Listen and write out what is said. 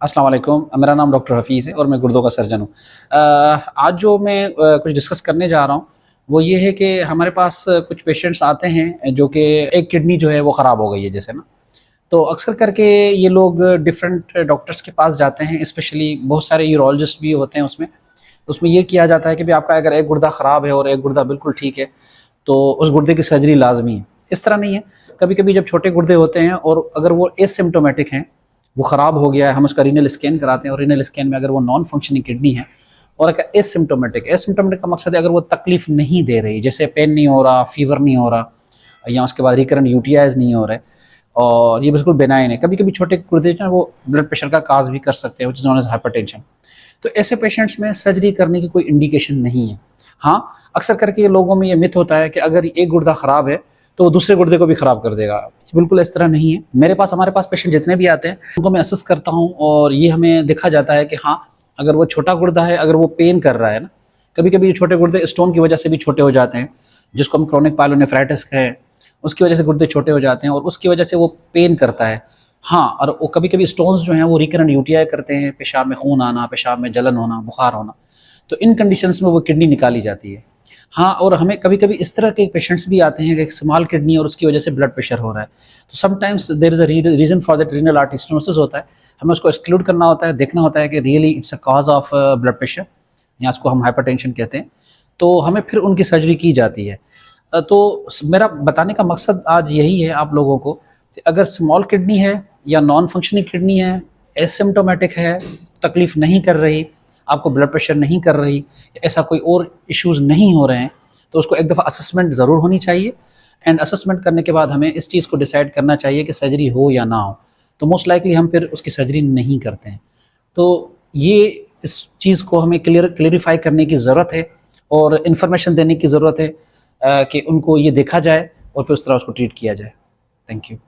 अस्सलाम वालेकुम। मेरा नाम डॉक्टर हफ़ीज़ है और मैं गुर्दों का सर्जन हूँ। आज जो मैं कुछ डिस्कस करने जा रहा हूँ वो ये है कि हमारे पास कुछ पेशेंट्स आते हैं जो कि एक किडनी जो है वो ख़राब हो गई है जैसे ना, तो अक्सर करके ये लोग डिफरेंट डॉक्टर्स के पास जाते हैं, स्पेशली बहुत सारे यूरोलॉजिस्ट भी होते हैं उसमें। उसमें ये किया जाता है कि भाई आपका अगर एक गुर्दा ख़राब है और एक गुर्दा बिल्कुल ठीक है तो उस गुर्दे की सर्जरी लाजमी है। इस तरह नहीं है, कभी कभी जब छोटे गुर्दे होते हैं और अगर वो एसिम्प्टोमेटिक हैं, वो ख़राब हो गया है, हम उसका रीनल स्कैन कराते हैं और रीनल स्कैन में अगर वो नॉन फंक्शनिंग किडनी है और अगर एसिम्प्टोमेटिक एसिम्प्टोमेटिक का मकसद है अगर वो तकलीफ नहीं दे रही, जैसे पेन नहीं हो रहा, फीवर नहीं हो रहा, या उसके बाद रिकरेंट यूटीआईज नहीं हो रहे और ये बिल्कुल बेनाइन है। कभी कभी छोटे गुर्दे जो है वो ब्लड प्रेशर का काज भी कर सकते हैं, which is known as hypertension. तो ऐसे पेशेंट्स में सर्जरी करने की कोई इंडिकेशन नहीं है। हाँ, अक्सर करके लोगों में ये मिथ होता है कि अगर एक गुर्दा ख़राब है तो वो दूसरे गुर्दे को भी ख़राब कर देगा। बिल्कुल इस तरह नहीं है। हमारे पास पेशेंट जितने भी आते हैं उनको मैं असेस करता हूँ और ये हमें देखा जाता है कि हाँ, अगर वो छोटा गुर्दा है, अगर वो पेन कर रहा है ना, कभी कभी छोटे गुर्दे स्टोन की वजह से भी छोटे हो जाते हैं, जिसको हम क्रोनिक पायलोनेफ्राइटिस कहें, उसकी वजह से गुर्दे छोटे हो जाते हैं और उसकी वजह से वो पेन करता है। हाँ, और वो कभी कभी स्टोन्स जो हैं वो रिकरेंट यूटीआई करते हैं, पेशाब में खून आना, पेशाब में जलन होना, बुखार होना, तो इन कंडीशंस में वो किडनी निकाली जाती है। हाँ, और हमें कभी कभी इस तरह के पेशेंट्स भी आते हैं कि एक स्मॉल किडनी और उसकी वजह से ब्लड प्रेशर हो रहा है, तो sometimes there is a reason for that renal artery stenosis होता है। हमें उसको एक्सक्लूड करना होता है, देखना होता है कि really it's a cause of blood pressure या उसको हम हाइपरटेंशन कहते हैं, तो हमें फिर उनकी सर्जरी की जाती है। तो मेरा बताने का मकसद आज यही है आप लोगों को कि अगर स्मॉल किडनी है या नॉन फंक्शनिंग किडनी है, एसिम्प्टोमेटिक है, तकलीफ़ नहीं कर रही, आपको ब्लड प्रेशर नहीं कर रही, ऐसा कोई और इश्यूज़ नहीं हो रहे हैं, तो उसको एक दफ़ा असेसमेंट ज़रूर होनी चाहिए। एंड असेसमेंट करने के बाद हमें इस चीज़ को डिसाइड करना चाहिए कि सर्जरी हो या ना हो। तो मोस्ट लाइकली हम फिर उसकी सर्जरी नहीं करते हैं। तो ये इस चीज़ को हमें क्लियरिफाई करने की ज़रूरत है और इन्फॉर्मेशन देने की ज़रूरत है कि उनको ये देखा जाए और फिर उस तरह उसको ट्रीट किया जाए। Thank you.